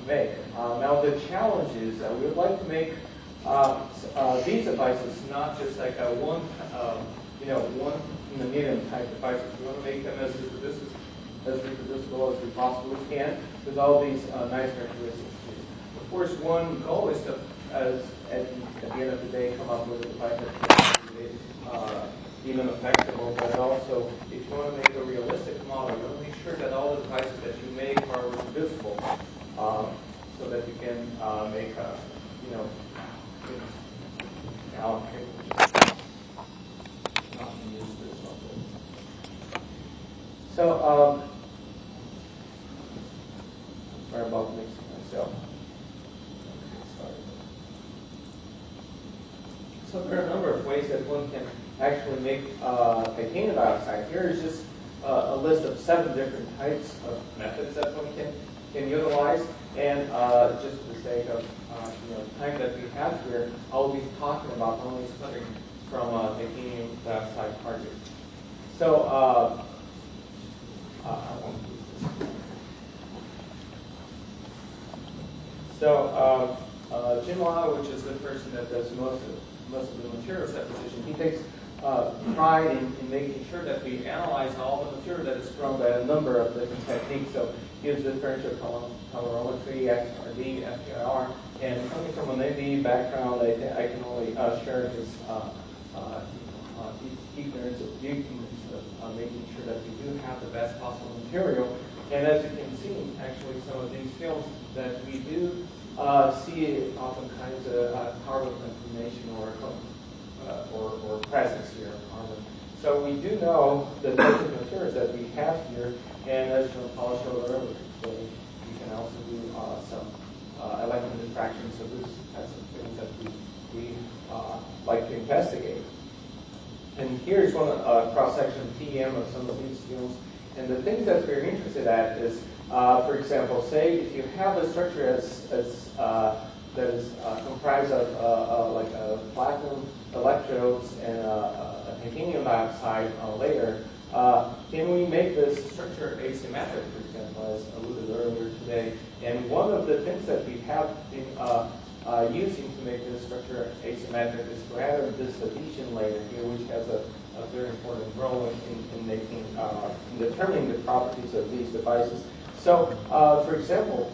make. Now the challenge is that we would like to make these devices not just like a one in the medium type devices. We want to make them as reproducible as we possibly can with all these nice characteristics. Of course, one goal is to, at the end of the day, come up with a device that is even effectable, but also, if you want to make a realistic model, you want to make sure that all the devices that you make are reproducible, so that you can make a, So, sorry about mixing myself. So there are a number of ways that one can actually make titanium dioxide. Here is just a list of 7 different types of methods that one can utilize. And just for the sake of time that we have here, I'll be talking about only splitting from titanium dioxide cartridge. So I won't use this. So Jim Lau, which is the person that does most of the materials deposition, he takes pride in making sure that we analyze all the material that is from a number of different techniques. So he uses differential colorimetry, XRD, FTIR, and coming from an MD background, I can only share his ignorance of making sure that we do have the best possible material. And as you can see, actually, some of these films that we do see often kinds of carbon conformation or presence here of carbon. So we do know the types of materials that we have here, and as Jean-Paul showed earlier, so we can also do some electron diffraction. So this has some things that we like to investigate. And here's one cross-section TEM of some of these films. And the things that we're interested at is, for example, say if you have a structure that is comprised of like a platinum electrodes and a titanium dioxide layer, can we make this structure asymmetric, for example, as alluded earlier today? And one of the things that we have been using to make this structure asymmetric is to add this adhesion layer here, which has a very important role in making, in determining the properties of these devices. So, for example,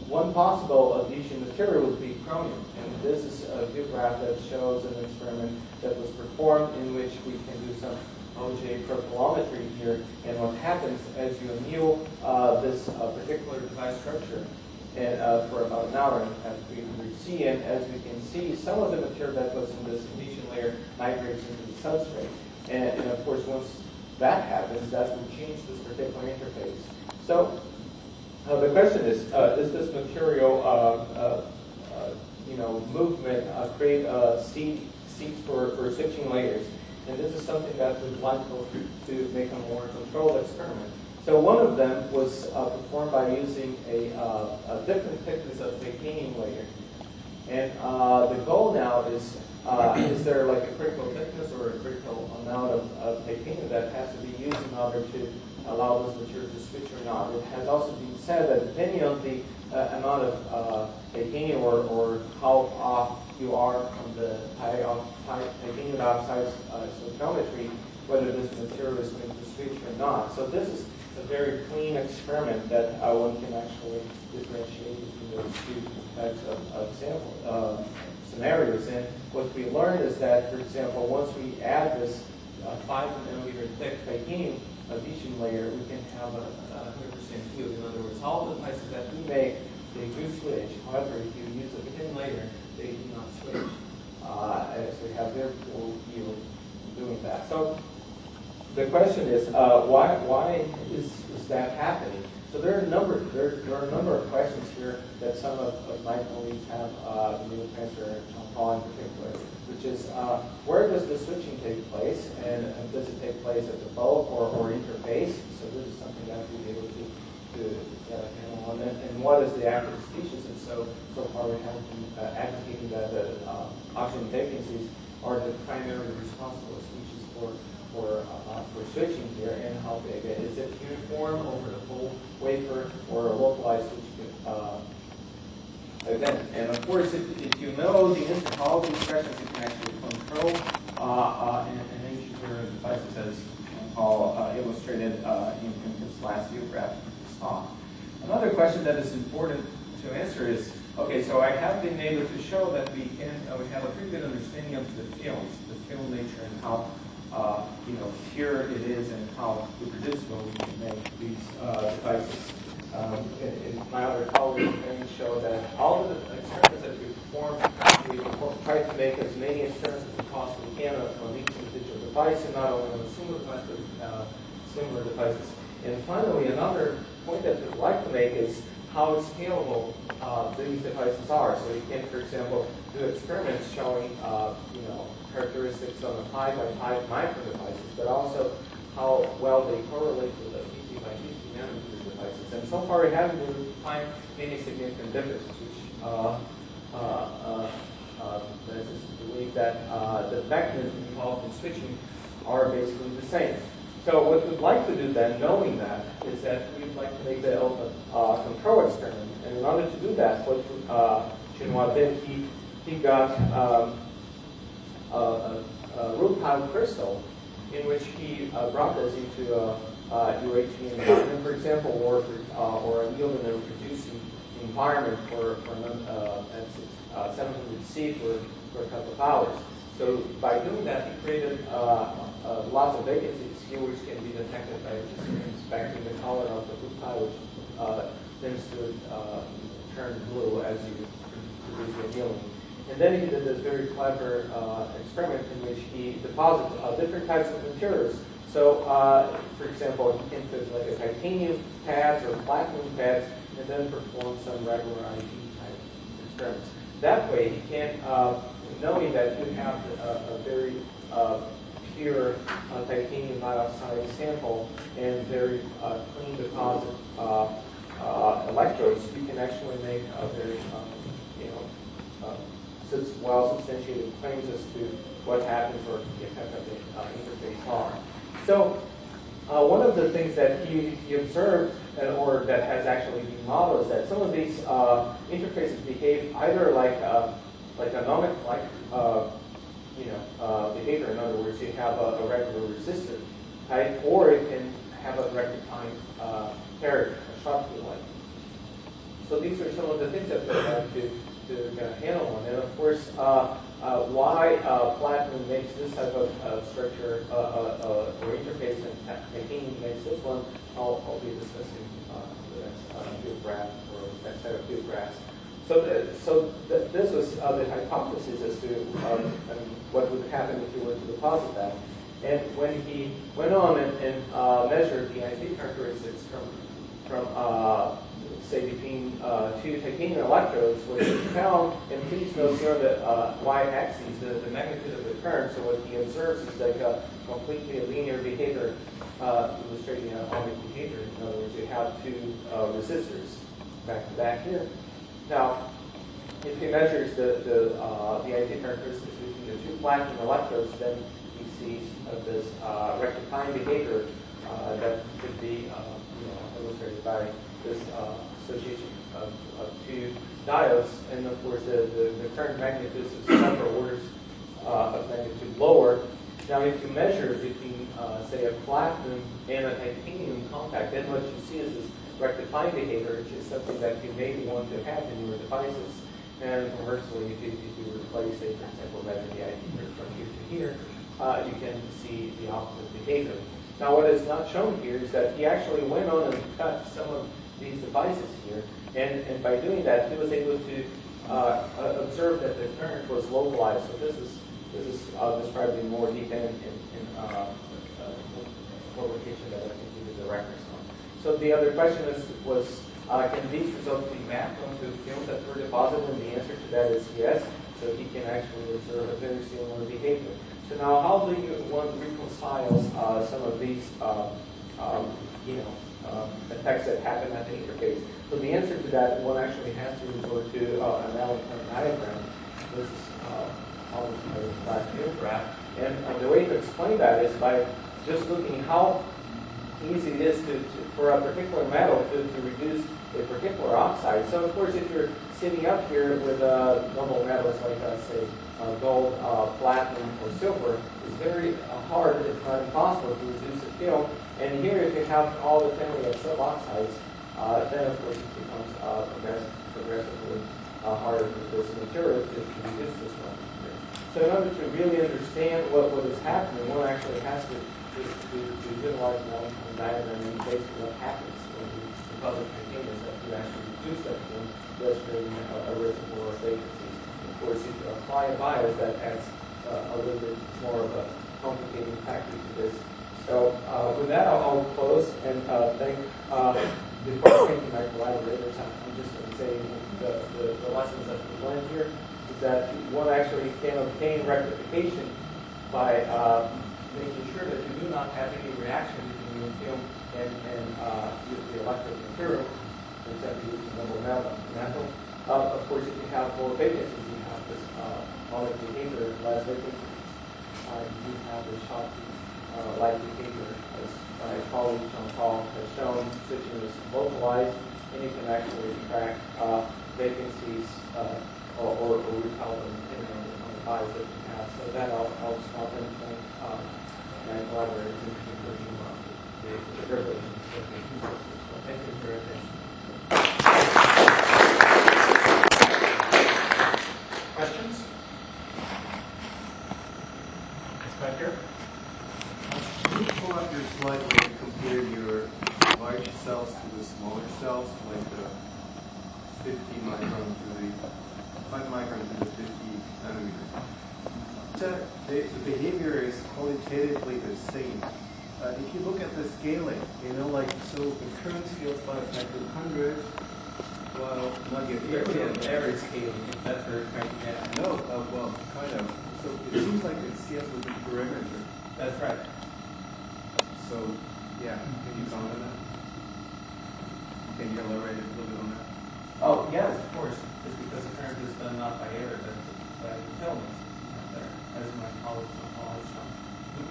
one possible adhesion material would be chromium. And this is a view graph that shows an experiment that was performed in which we can do some OJ profilometry here. And what happens as you anneal this particular device structure and, for about an hour at 300 C, and as we can see, some of the material that was in this adhesion layer migrates into the substrate. And of course, once that happens, that will change this particular interface. So the question is this material, movement create seeds for switching layers? And this is something that we'd like to make a more controlled experiment. So one of them was performed by using a different thickness of titanium layer. And the goal now is there like a critical thickness or a critical amount of titanium that has to be used in order to allow this material to switch or not? It has also been said that depending on the amount of titanium or how off you are from the titanium dioxide stoichiometry, whether this material is going to switch or not. So this is a very clean experiment that one can actually differentiate between those two types of sample scenarios. And what we learned is that, for example, once we add this 5 nanometer thick titanium adhesion layer, we can have a 100% yield. In other words, all the devices that we make, they do switch. However, if you use a thin layer, they do not switch. So we have very full yield doing that. So the question is, why is that happening? So there are a number of questions here that some of my colleagues have, the neurotransfer and Jean-Paul in particular, which is where does the switching take place, and does it take place at the bulk or interface? So this is something that we'll be able to get a handle on. And what is the active species? And so far we have been advocating that the oxygen vacancies are the primary responsible species for switching here, and how big is it? Uniform over the whole wafer or a localized switch event. And of course, if you know the instant quality expressions, you can actually control an integer devices as illustrated in this last view graph talk. Another question that is important to answer is, okay, so I have been able to show that we have a pretty good understanding of the film nature and how pure it is and how reproducible we can make these devices. In my other colleagues show that all of the experiments that we perform, we try to make as many experiments as we possibly can on each individual device, and not only on a single device, but similar devices. And finally, another point that we'd like to make is how scalable these devices are. So you can, for example, do experiments showing characteristics on the 5 by 5 micron devices, but also how well they correlate with the PC by PC nanometer devices. And so far, we haven't really found any significant differences, which lets us believe that the mechanisms involved in switching are basically the same. So what we'd like to do then, knowing that, is that we'd like to make the control experiment. And in order to do that, what Chinois did, he got a root tile crystal in which he brought this into a UHV environment, for example, or a yield and reproducing environment for 700C for a couple of hours. So by doing that, he created lots of vacancies here, which can be detected by just inspecting the color of the root tile, which tends to turn blue as you produce the annealing. And then he did this very clever experiment in which he deposited different types of materials. So, for example, he can put like a titanium pads or platinum pads, and then perform some regular IV type experiments. That way, he can, knowing that you have a very pure titanium dioxide sample and very clean deposit electrodes, you can actually make a very well-substantiated claims as to what happens or the effect of the interface are. So one of the things that he observed, or that has actually been modeled, is that some of these interfaces behave either like a nomic behavior. In other words, you have a regular resistor type, or it can have a rectifying character, a Schottky like. So these are some of the things that we're going to handle on. And of course, why platinum makes this type of structure or interface and titanium makes this one, I'll be discussing the next field graph or next set of field graphs. So this was the hypothesis as to what would happen if you were to deposit that. And when he went on and measured the IP characteristics from say between two titanium electrodes, what he found, and please note here on the y-axis, the magnitude of the current. So what he observes is like a completely linear behavior, illustrating an ohmic behavior. In other words, you have two resistors back to back here. Now, if he measures the IP characteristics between the two platinum electrodes, then he sees this rectifying behavior that could be illustrated by this association of two diodes, and of course the current magnitude is several orders of magnitude lower. Now, if you measure between, say, a platinum and a titanium contact, then what you see is this rectifying behavior, which is something that you may want to have in your devices. And conversely, if you replace, say, for example, measure the IP from here to here, you can see the opposite behavior. Now, what is not shown here is that he actually went on and cut some of these devices here, and by doing that, he was able to observe that the current was localized. So this is described in more detail in publication that I think we did the reference on. So the other question was can these results be mapped onto films that were deposited? And the answer to that is yes. So he can actually observe a very similar behavior. So now, how do one reconcile some of these effects that happen at the interface? So the answer to that, one actually has to resort to an electron diagram. This is obviously the last field graph. And the way to explain that is by just looking how easy it is for a particular metal to reduce a particular oxide. So of course, if you're sitting up here with normal metals like say gold, platinum, or silver, it's very hard, if not impossible, to reduce the film. And here, if you have all the family of suboxides, then of course it becomes progressively harder for this material to reduce this one. So in order to really understand what is happening, one actually has to utilize one diagram and basically what happens when you deposit containers that you actually reduce that film, thus creating a reservoir of vacancies. Of course, if you apply a bias, that adds a little bit more of a complicating factor to this. So with that, I'll close and thank. Before thanking my collaborators, I'm just going to say the lessons that we learned here is that one actually can obtain rectification by making sure that you do not have any reaction between your film and the electric material, for example, using normal metal. Of course, if you have more vacancies, you have this molar behavior, less vacancies. You have the shock-like behavior, as my colleague Jean-Paul has shown. Switching is localized, and you can actually track vacancies or repel them depending on the bias that you have. So that I'll stop and thank my collaborators in conclusion on the derivation of the two systems. So thank you for your attention. Questions? It's back here. Can you pull up your slide where you compared your large cells to the smaller cells, like the 50 micron to the 5 micron to the 50 nanometer? The behavior is qualitatively the same. If you look at the scaling, like, so the current scale is 5 microhundred, well, not yet. Average scaling, if that's where it's trying to get at. No, well, kind of. So it seems like it scales with the perimeter. That's right. So, yeah, can you comment on that? Can you elaborate a little bit on that? Oh, yes, of course. It's because the current is done not by air, but by filaments. There, as my colleague Jean-Paul has shown. The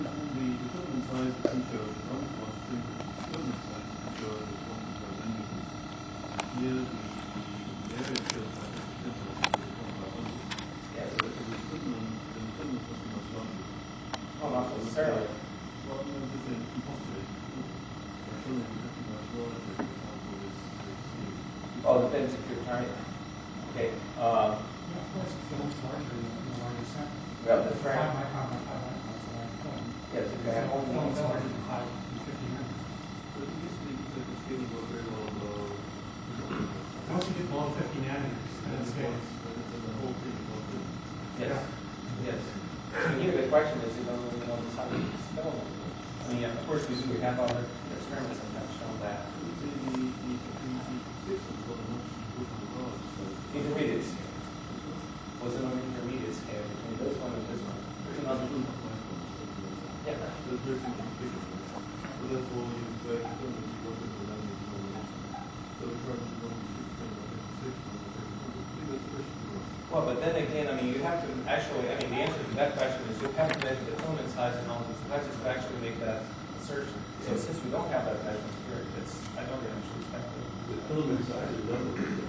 filament size that he showed is almost the filament size that he showed is 1.5 nanometers. Here, the area scale size is different. Yes. So if it was equivalent, then the filament must be much larger. Oh, not necessarily. Well, no, I'm just saying, composite. The filament is actually much larger, for example, this here. Oh, depends if you're trying. Okay. Yeah, of course, the film's larger in the larger sample. Well, that's 5 right. micron by 5 micron is a large film. Yes, if you have The only film's one larger than 5 and 50 nanometers. But it used to be that the scale was very well Once you get below 50 nanometers, then it scales. the whole thing is all good. Yes. Yes. So here the question is, you don't really know the size of this filament. I mean, of course we do. We have other experiments that have shown that. The systems got a much different large, so Intermediate scale. Was an intermediate scale between this one and this one. There's another group. Yeah. there's very significant difference. So therefore, you say filament is not going to allow you to domination. So the current is not 6 on the 700. I think that's the question you asked. Well, but then again, I mean, you have to actually, I mean, the answer to that question is you have to measure the filament size and all these devices to actually make that assertion. So since we don't have that measurement here, I don't actually expect it. The filament size is relative.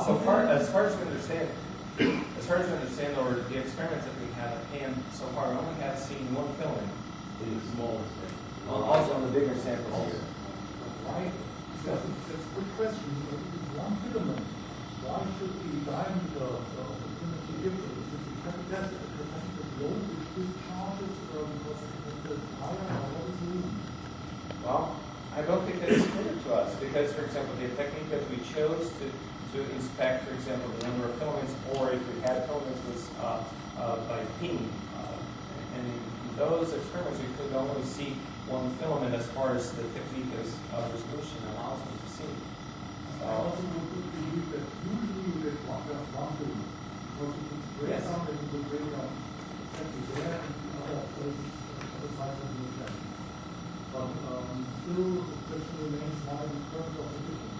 So far as we understand, or the experiments that we have at hand so far, we only have seen one filament. The smaller sample. Also on the bigger samples here. Why? That's a good question. If it's one filament, why should the diameter of the filament be different? Is it because it has a capacitive load which discharges because it is higher, or what is the reason? Well, I don't think that is clear to us because, for example, the technique that we chose to inspect, for example, the number of filaments, or if we had filaments was by ping. And in those experiments, we could only see one filament as far as the technique resolution allows us to see. I also would believe that usually you get just one filament. Because if it's break down, then you will break down exactly there and the other places, other sides of the effect. But still, the question remains why the current of the different.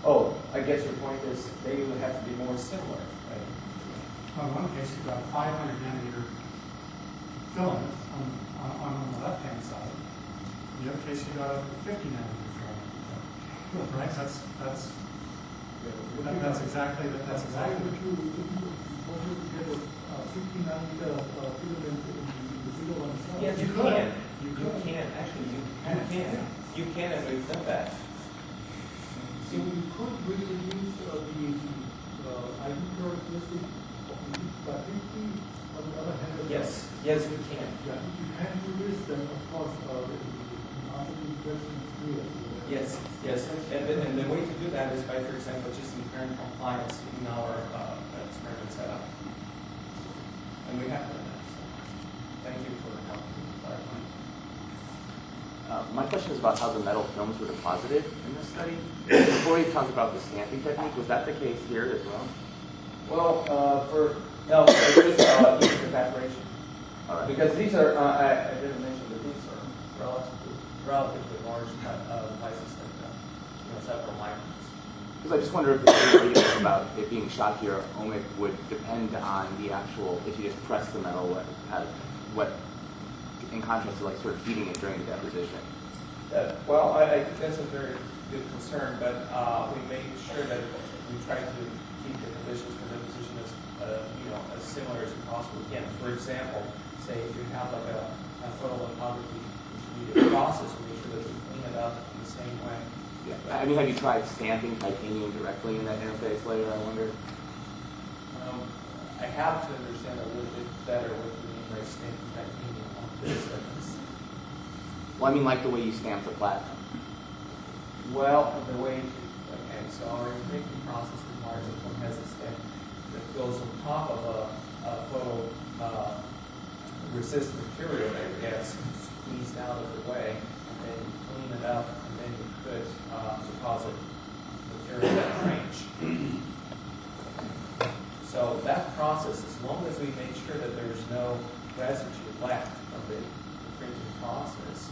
Oh, I guess your point is they would have to be more similar, right? On one case, you've got 500 nanometer filament on the left-hand side. In the other case, you've got a 50 nanometer filament. Right? That's exactly Why would you get a 50 nanometer filament in the zero one cell? Yes, you can. You can. Actually, you can. You can, and we've done that. So you could reproduce the ID characteristic of the 50 by 50 on the other hand. Yes, yes, we can. Yeah, if you can do this, then of course the answer to the question is clear. Yes, yes. And the way to do that is by, for example, just inherent compliance in our experiment setup. And we have done that. So thank you for helping clarify. My question is about how the metal films were deposited in this study. Before you talked about the stamping technique, was that the case here as well? Well, no, there is heat evaporation. All right. Because these are, I didn't mention that these are relatively large devices that, several microns. Because I just wonder if the theory about it being shot here ohmic would depend on the actual, if you just press the metal, what in contrast to like sort of heating it during the deposition. Well, I think that's a very good concern, but we made sure that we tried to keep the conditions for deposition as as similar as we possibly can. For example, say if you have like a photolithography intermediate process, we make sure that we clean it up in the same way. Yeah. I mean, have you tried stamping titanium directly in that interface layer? I wonder. I have to understand a little bit better what you mean by stamping titanium on this surface. Well, I mean, like the way you stamp the platinum. Well, the way okay, so our making process requires that one has a stamp that goes on top of a photo resist material that gets squeezed out of the way, and then you clean it up, and then you put deposit material at range. So that process, as long as we make sure that there's no residue left from the printing process,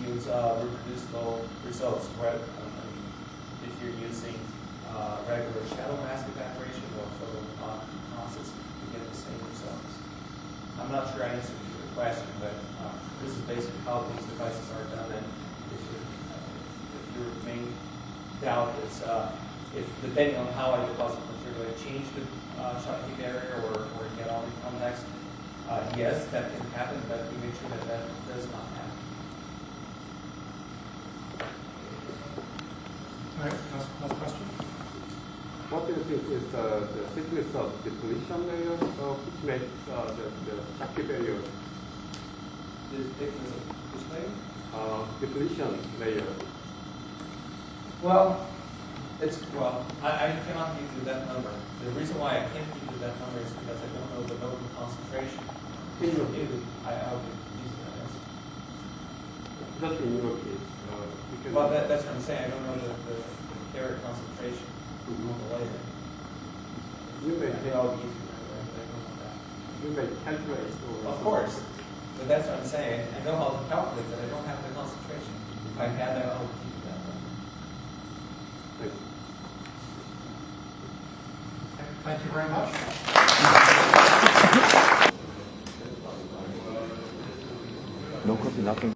use reproducible results. If you're using regular shadow mask evaporation or photolithography process, you get the same results. I'm not sure I answered your question, but this is basically how these devices are done. And if your main doubt is if depending on how I deposit material, I change the shot heat barrier or get all the contacts, yes, that can happen, but we make sure that that does not happen. All right, last question. What is the thickness of the depletion layer, which makes the shot barrier? The thickness of which layer? Depletion layer. Well, I cannot give you that number. The reason why I can't give you that number is because I don't know the node concentration. If I would use that answer. Just in your case. Well, that's what I'm saying. I don't know the carrier concentration on the layer. You may I don't know that. You may calculate. Of course. But that's what I'm saying. I know how to calculate, but I don't have the concentration. If I had that, I would give you that number. Thank you. Thank you very much. No coffee, nothing.